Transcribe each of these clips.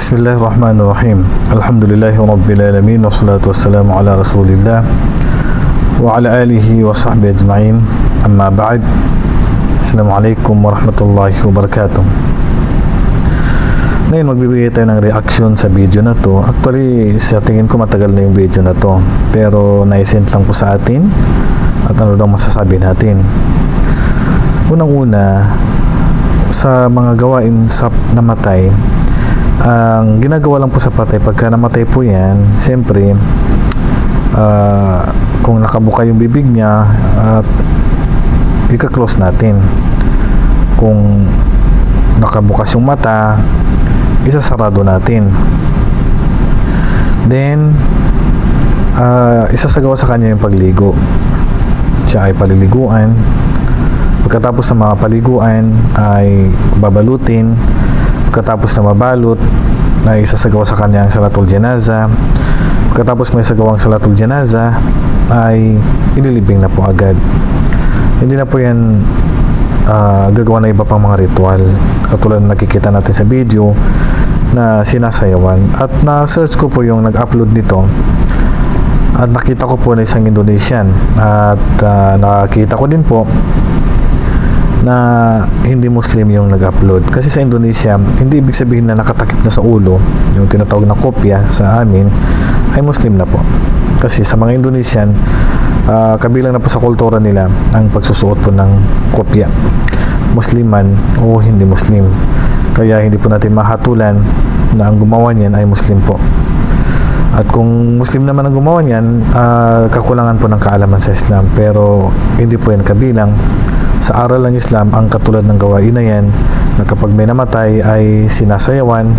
Bismillahirrahmanirrahim. Alhamdulillahi Rabbil Alamin. Wassalatu wassalamu ala Rasulillah wa ala alihi wa sahbihi ajma'in. Amma ba'd. Assalamualaikum warahmatullahi wabarakatuh. Ngayon magbibigay tayo ng reaction sa video na to. Actually, sa tingin ko matagal na yung video na to, pero naisend lang po sa atin at ano daw masasabi natin. Unang-una, sa mga gawain sa namatay, ang ginagawa lang po sa patay, pagka namatay po yan, siyempre kung nakabuka yung bibig niya, ika-close natin. Kung nakabukas yung mata, isasarado natin. Then isasagawa sa kanya yung pagligo. Siya ay paliliguan. Pagkatapos ng mga paliguan ay babalutin. Pagkatapos na mabalot, na isasagawa sa kanya ang salatul janaza. Pagkatapos may sagawang salatul janaza, ay ililibing na po agad. Hindi na po yan gagawa na iba pang mga ritual, katulad na nakikita natin sa video na sinasayawan. At na-search ko po yung nag-upload nito at nakita ko po na isang Indonesian, at nakita ko din po na hindi Muslim yung nag-upload. Kasi sa Indonesia, hindi ibig sabihin na nakatakip na sa ulo, yung tinatawag na kopya sa amin, ay Muslim na po. Kasi sa mga Indonesian, kabilang na po sa kultura nila ang pagsusuot po ng kopya, Muslim man o hindi Muslim. Kaya hindi po natin mahatulan na ang gumawa niyan ay Muslim po. At kung Muslim naman ang gumawa niyan, kakulangan po ng kaalaman sa Islam. Pero hindi po yan kabilang sa aral ng Islam ang katulad ng gawain na yan, na kapag may namatay ay sinasayawan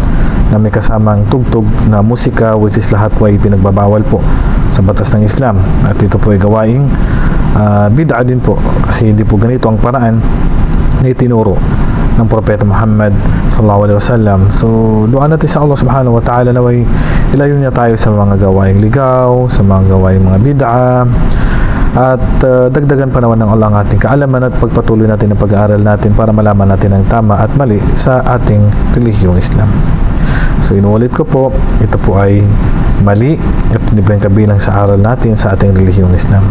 na may kasamang tugtog na musika, which is lahat po ay pinagbabawal po sa batas ng Islam. At ito po ay gawaing bid'a din po, kasi hindi po ganito ang paraan na itinuro ng Propeta Muhammad sallallahu alaihi wasallam. So doon natin sa Allah subhanahu wa ta'ala na way ilayo niya tayo sa mga gawaing ligaw, sa mga gawaing mga bid'a, at dagdagan pa naman ng Allah ang ating kaalaman at pagpatuloy natin ang pag-aaral natin para malaman natin ang tama at mali sa ating relihiyong Islam. So inuulit ko po, ito po ay mali at hindi pa yung kabilang sa aral natin sa ating relihiyong Islam.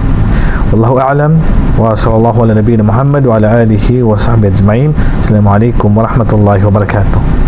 Wallahu a'lam wa sallallahu ala nabiyina Muhammad wa ala alihi wa sahbihi ajma'in. Assalamualaikum warahmatullahi wabarakatuh.